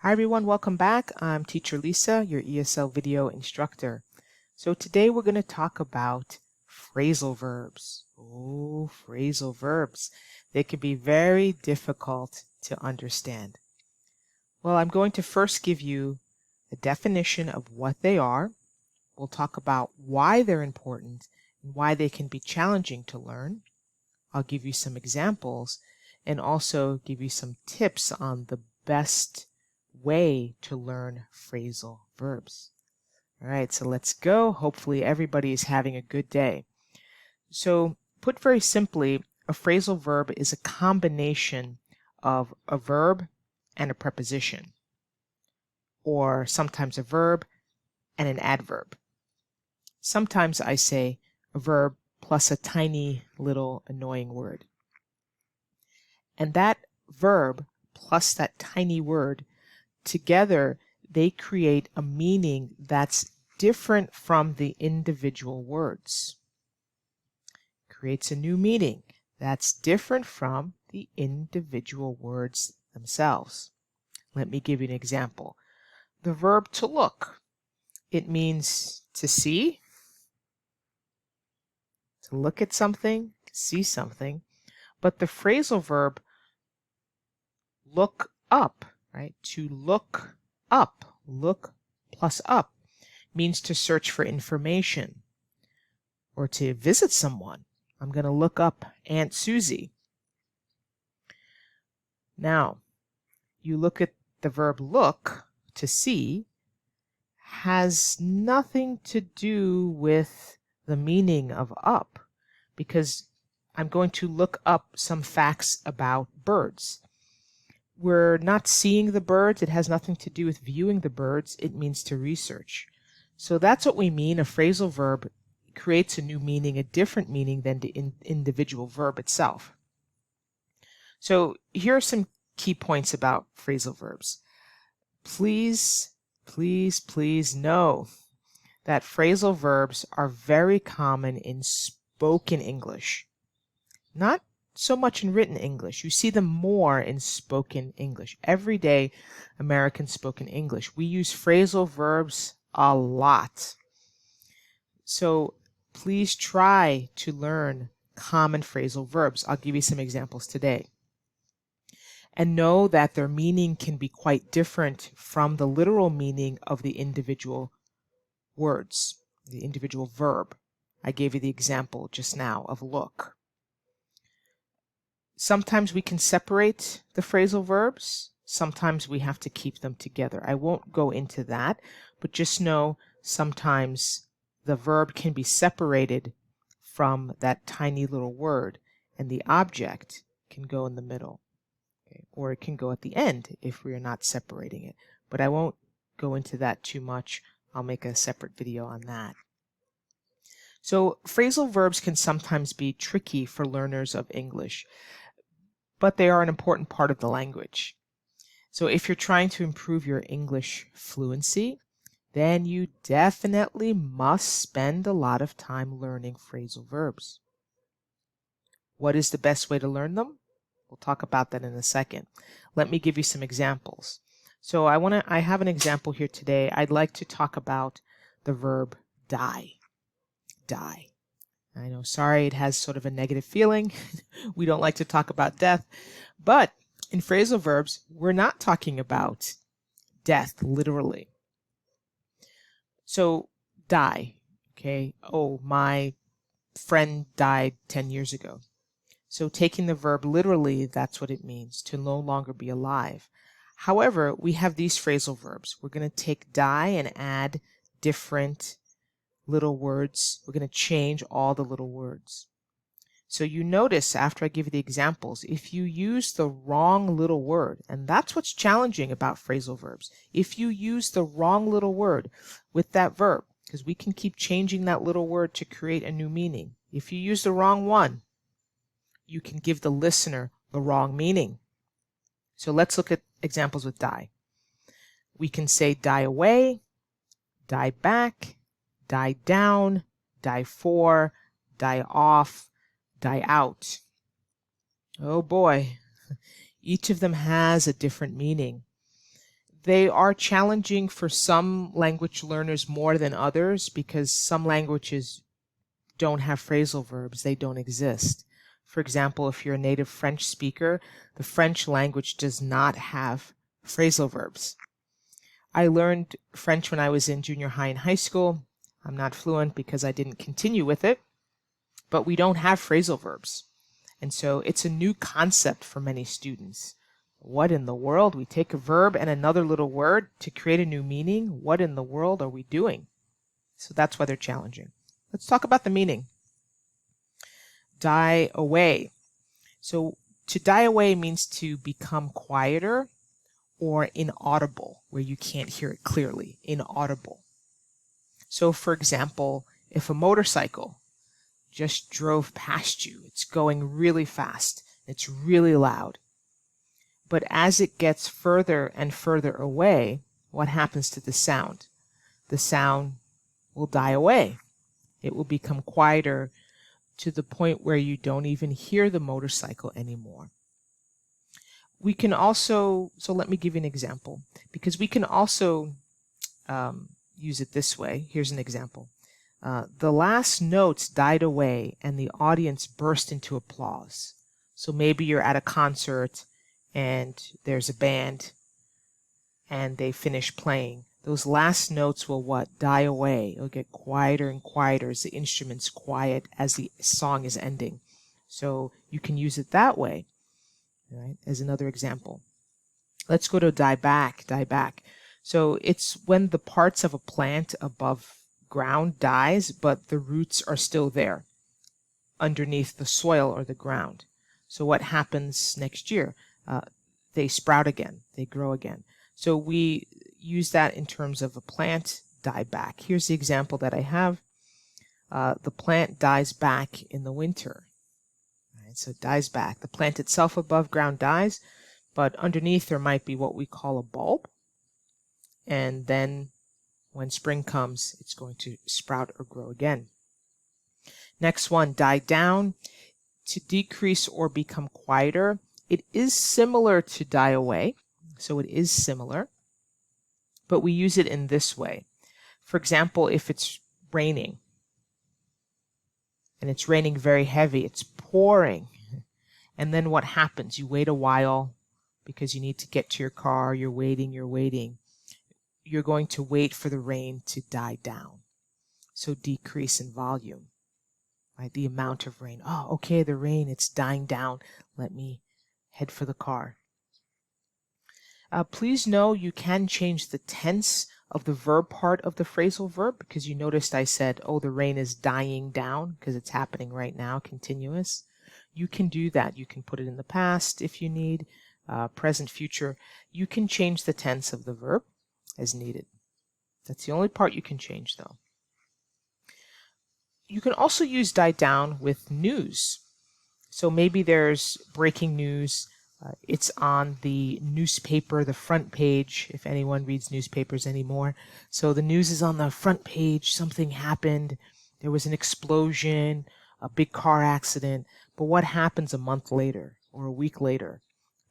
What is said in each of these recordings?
Hi everyone, welcome back. I'm Teacher Lisa, your ESL video instructor. So today we're going to talk about phrasal verbs. Oh, phrasal verbs. They can be very difficult to understand. Well, I'm going to first give you a definition of what they are. We'll talk about why they're important and why they can be challenging to learn. I'll give you some examples and also give you some tips on the best way to learn phrasal verbs. All right, so let's go. Hopefully everybody is having a good day. So put very simply, a phrasal verb is a combination of a verb and a preposition, or sometimes a verb and an adverb. Sometimes I say a verb plus a tiny little annoying word. And that verb plus that tiny word together, they create a meaning that's different from the individual words. Creates a new meaning that's different from the individual words themselves. Let me give you an example. The verb to look. It means to see, to look at something, to see something. But the phrasal verb look up, right? To look up, look plus up, means to search for information or to visit someone. I'm going to look up Aunt Susie. Now, you look at the verb look, to see, has nothing to do with the meaning of up, because I'm going to look up some facts about birds. We're not seeing the birds. It has nothing to do with viewing the birds. It means to research. So that's what we mean. A phrasal verb creates a new meaning, a different meaning than the individual verb itself. So here are some key points about phrasal verbs. Please, please, please know that phrasal verbs are very common in spoken English. Not so much in written English. You see them more in spoken English. Everyday American spoken English. We use phrasal verbs a lot. So please try to learn common phrasal verbs. I'll give you some examples today. And know that their meaning can be quite different from the literal meaning of the individual words, the individual verb. I gave you the example just now of look. Sometimes we can separate the phrasal verbs. Sometimes we have to keep them together. I won't go into that, but just know sometimes the verb can be separated from that tiny little word, and the object can go in the middle. Okay? Or it can go at the end if we are not separating it. But I won't go into that too much. I'll make a separate video on that. So phrasal verbs can sometimes be tricky for learners of English, but they are an important part of the language. So if you're trying to improve your English fluency, then you definitely must spend a lot of time learning phrasal verbs. What is the best way to learn them? We'll talk about that in a second. Let me give you some examples. So I have an example here today. I'd like to talk about the verb die. Die. I know, sorry, it has sort of a negative feeling. We don't like to talk about death. But in phrasal verbs, we're not talking about death, literally. So, die, okay? Oh, my friend died 10 years ago. So taking the verb literally, that's what it means, to no longer be alive. However, we have these phrasal verbs. We're going to take die and add different little words. We're going to change all the little words. So you notice after I give you the examples, if you use the wrong little word, and that's what's challenging about phrasal verbs, if you use the wrong little word with that verb, because we can keep changing that little word to create a new meaning. If you use the wrong one, you can give the listener the wrong meaning. So let's look at examples with die. We can say die away, die back, die down, die for, die off, die out. Oh boy, each of them has a different meaning. They are challenging for some language learners more than others because some languages don't have phrasal verbs. They don't exist. For example, if you're a native French speaker, the French language does not have phrasal verbs. I learned French when I was in junior high and high school. I'm not fluent because I didn't continue with it, but we don't have phrasal verbs. And so it's a new concept for many students. What in the world? We take a verb and another little word to create a new meaning? What in the world are we doing? So that's why they're challenging. Let's talk about the meaning. Die away. So to die away means to become quieter or inaudible, where you can't hear it clearly, inaudible. So for example, if a motorcycle just drove past you, it's going really fast, it's really loud. But as it gets further and further away, what happens to the sound? The sound will die away. It will become quieter to the point where you don't even hear the motorcycle anymore. We can also, so let me give you an example, because we can also use it this way. Here's an example. The last notes died away and the audience burst into applause. So maybe you're at a concert and there's a band and they finish playing. Those last notes will what? Die away. It'll get quieter and quieter as the instrument's quiet as the song is ending. So you can use it that way, right? As another example. Let's go to die back, die back. So it's when the parts of a plant above ground dies, but the roots are still there underneath the soil or the ground. So what happens next year? They sprout again, they grow again. So we use that in terms of a plant die back. Here's the example that I have. The plant dies back in the winter. Right, so it dies back. The plant itself above ground dies, but underneath there might be what we call a bulb. And then when spring comes, it's going to sprout or grow again. Next one, die down. To decrease or become quieter. It is similar to die away. So it is similar, but we use it in this way. For example, if it's raining, and it's raining very heavy, it's pouring, and then what happens? You wait a while because you need to get to your car, you're waiting. You're going to wait for the rain to die down. So decrease in volume, right? The amount of rain. Oh, okay, the rain, it's dying down. Let me head for the car. Please know you can change the tense of the verb part of the phrasal verb, because you noticed I said, oh, the rain is dying down because it's happening right now, continuous. You can do that. You can put it in the past if you need, present, future. You can change the tense of the verb as needed. That's the only part you can change, though. You can also use die down with news. So maybe there's breaking news. It's on the newspaper, the front page, if anyone reads newspapers anymore. So the news is on the front page. Something happened. There was an explosion, a big car accident. But what happens a month later or a week later?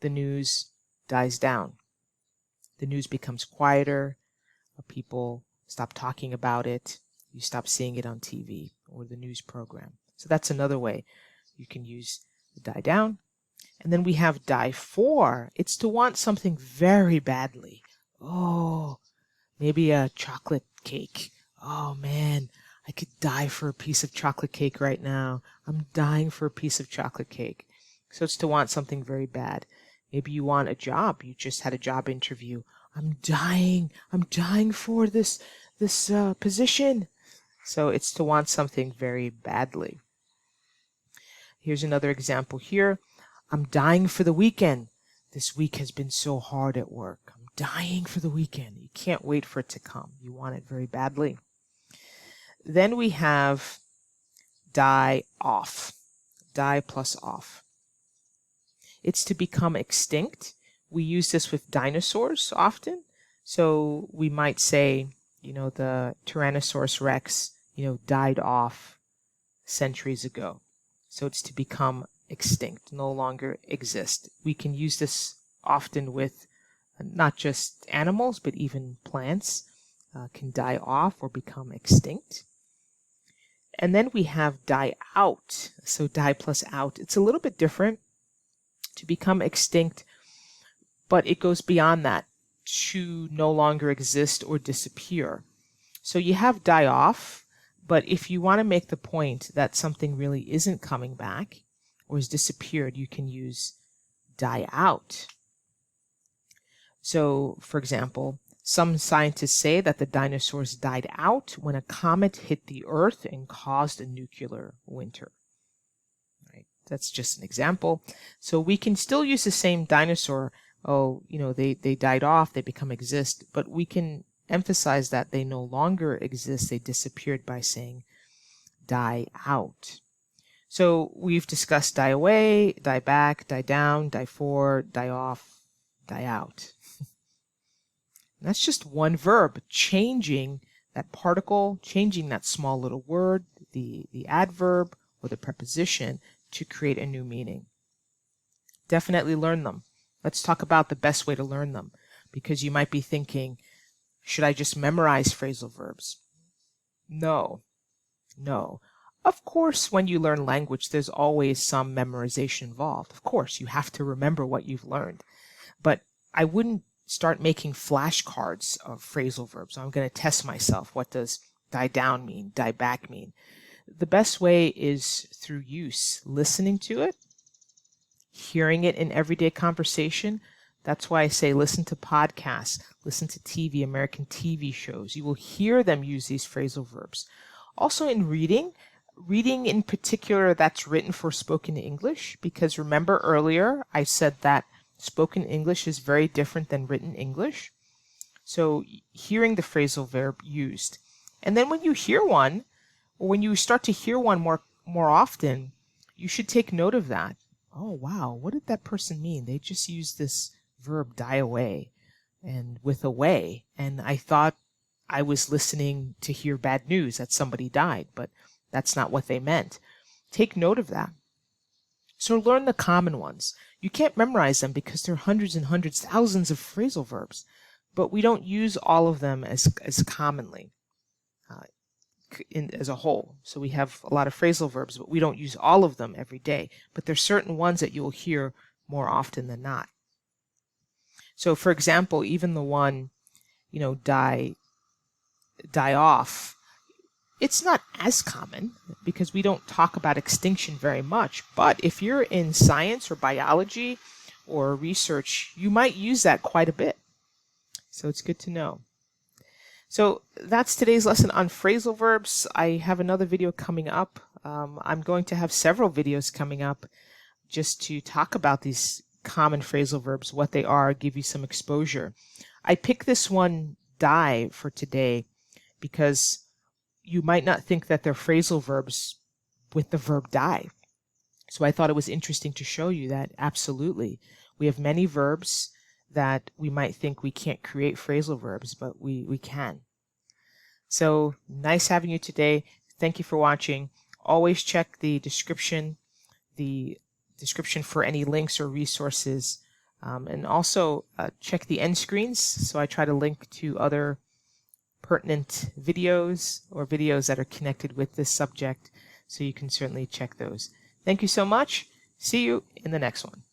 The news dies down. The news becomes quieter. People stop talking about it. You stop seeing it on TV or the news program. So that's another way you can use the die down. And then we have die for. It's to want something very badly. Oh, maybe a chocolate cake. Oh man, I could die for a piece of chocolate cake right now. I'm dying for a piece of chocolate cake. So it's to want something very bad. Maybe you want a job. You just had a job interview. I'm dying for this position. So it's to want something very badly. Here's another example here. I'm dying for the weekend. This week has been so hard at work. I'm dying for the weekend. You can't wait for it to come. You want it very badly. Then we have die off. Die plus off. It's to become extinct. We use this with dinosaurs often. So we might say, the Tyrannosaurus Rex, died off centuries ago. So it's to become extinct, no longer exist. We can use this often with Not just animals, but even plants can die off or become extinct. And then we have die out. So die plus out. It's a little bit different. To become extinct, but it goes beyond that, to no longer exist or disappear. So you have die off, but if you want to make the point that something really isn't coming back or has disappeared, you can use die out. So, for example, some scientists say that the dinosaurs died out when a comet hit the Earth and caused a nuclear winter. That's just an example. So we can still use the same dinosaur. Oh, they died off, they become exist, but we can emphasize that they no longer exist, they disappeared by saying die out. So we've discussed die away, die back, die down, die for, die off, die out. That's just one verb, changing that particle, changing that small little word, the adverb or the preposition, to create a new meaning. Definitely learn them. Let's talk about the best way to learn them, because you might be thinking, should I just memorize phrasal verbs? No. Of course, when you learn language, there's always some memorization involved. Of course, you have to remember what you've learned. But I wouldn't start making flashcards of phrasal verbs. I'm going to test myself. What does die down mean? Die back mean? The best way is through use, listening to it, hearing it in everyday conversation. That's why I say listen to podcasts, listen to TV, American TV shows. You will hear them use these phrasal verbs. Also in reading in particular that's written for spoken English, because remember earlier I said that spoken English is very different than written English. So hearing the phrasal verb used. And then when you hear one, or when you start to hear one more often, you should take note of that. Oh, wow, what did that person mean? They just used this verb die away and with away. And I thought I was listening to hear bad news that somebody died, but that's not what they meant. Take note of that. So learn the common ones. You can't memorize them because there are hundreds and hundreds, thousands of phrasal verbs, but we don't use all of them as commonly. As a whole. So we have a lot of phrasal verbs, but we don't use all of them every day. But there's certain ones that you'll hear more often than not. So for example, even the one, die off, it's not as common because we don't talk about extinction very much. But if you're in science or biology or research, you might use that quite a bit. So it's good to know. So that's today's lesson on phrasal verbs. I have another video coming up. I'm going to have several videos coming up just to talk about these common phrasal verbs, what they are, give you some exposure. I picked this one, die, for today because you might not think that they're phrasal verbs with the verb die. So I thought it was interesting to show you that absolutely we have many verbs that we might think we can't create phrasal verbs, but we can. So nice having you today. Thank you for watching. Always check the description for any links or resources. And also check the end screens. So I try to link to other pertinent videos or videos that are connected with this subject. So you can certainly check those. Thank you so much. See you in the next one.